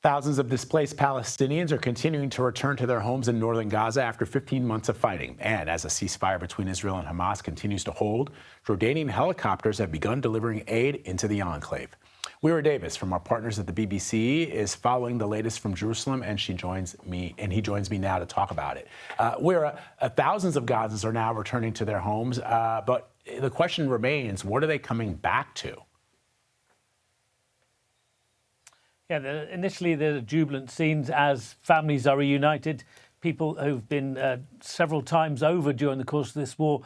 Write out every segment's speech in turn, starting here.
Thousands of displaced Palestinians are continuing to return to their homes in northern Gaza after 15 months of fighting. And as a ceasefire between Israel and Hamas continues to hold, Jordanian helicopters have begun delivering aid into the enclave. Wyre Davies from our partners at the BBC is following the latest from Jerusalem, and he joins me now to talk about it. Wyre, thousands of Gazans are now returning to their homes, but the question remains, what are they coming back to? Yeah, initially there are jubilant scenes as families are reunited. People who've been several times over during the course of this war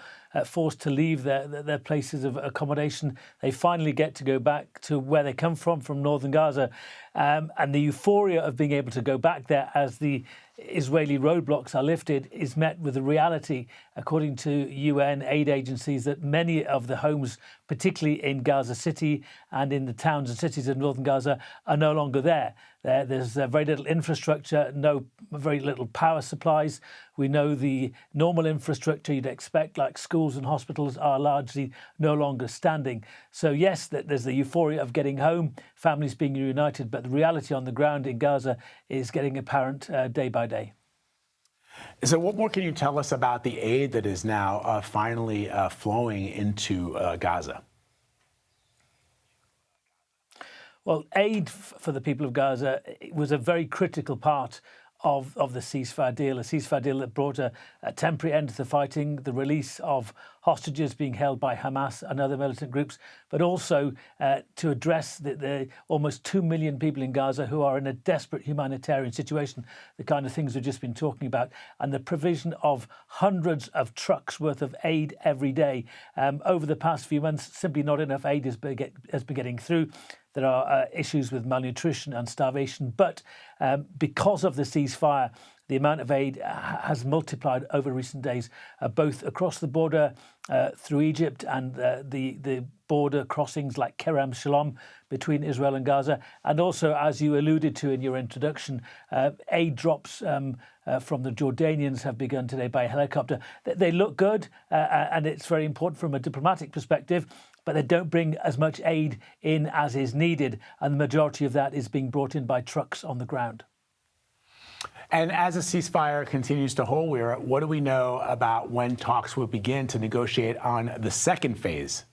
forced to leave their places of accommodation. They finally get to go back to where they come from northern Gaza. And the euphoria of being able to go back there as the Israeli roadblocks are lifted is met with the reality, according to UN aid agencies, that many of the homes, particularly in Gaza City and in the towns and cities of northern Gaza, are no longer there. There's very little infrastructure, very little power supplies. We know the normal infrastructure you'd expect, like schools and hospitals, are largely no longer standing. So yes, there's the euphoria of getting home, families being reunited, but the reality on the ground in Gaza is getting apparent day by day. So what more can you tell us about the aid that is now finally flowing into Gaza? Well, aid for the people of Gaza was a very critical part of the ceasefire deal, a ceasefire deal that brought a temporary end to the fighting, the release of hostages being held by Hamas and other militant groups, but also to address the almost 2 million people in Gaza who are in a desperate humanitarian situation, the kind of things we've just been talking about, and the provision of hundreds of trucks worth of aid every day. Over the past few months, simply not enough aid has been getting through. There are issues with malnutrition and starvation, but because of the ceasefire, the amount of aid has multiplied over recent days, both across the border through Egypt and the border crossings like Kerem Shalom between Israel and Gaza, and also, as you alluded to in your introduction, aid drops from the Jordanians have begun today by helicopter. They look good, and it's very important from a diplomatic perspective, but they don't bring as much aid in as is needed, and the majority of that is being brought in by trucks on the ground. And as the ceasefire continues to hold, what do we know about when talks will begin to negotiate on the second phase?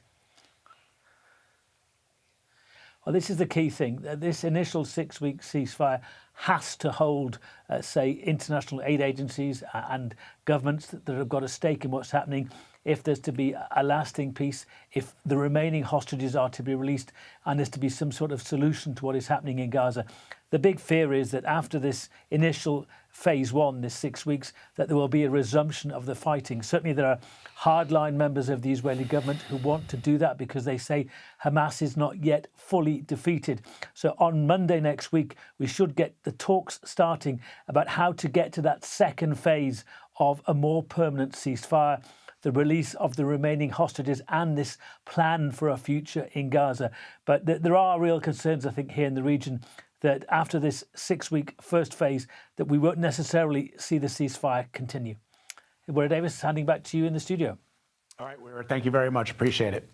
Well, this is the key thing. This initial 6-week ceasefire has to hold, say, international aid agencies and governments that have got a stake in what's happening if there's to be a lasting peace, if the remaining hostages are to be released, and there's to be some sort of solution to what is happening in Gaza. The big fear is that after this initial phase 1, this 6 weeks, that there will be a resumption of the fighting. Certainly there are hardline members of the Israeli government who want to do that because they say Hamas is not yet fully defeated. So on Monday next week, we should get the talks starting about how to get to that second phase of a more permanent ceasefire, the release of the remaining hostages, and this plan for a future in Gaza. But there are real concerns, I think, here in the region that after this 6-week first phase, that we won't necessarily see the ceasefire continue. Wyre Davies, handing back to you in the studio. All right, Wyre, thank you very much. Appreciate it.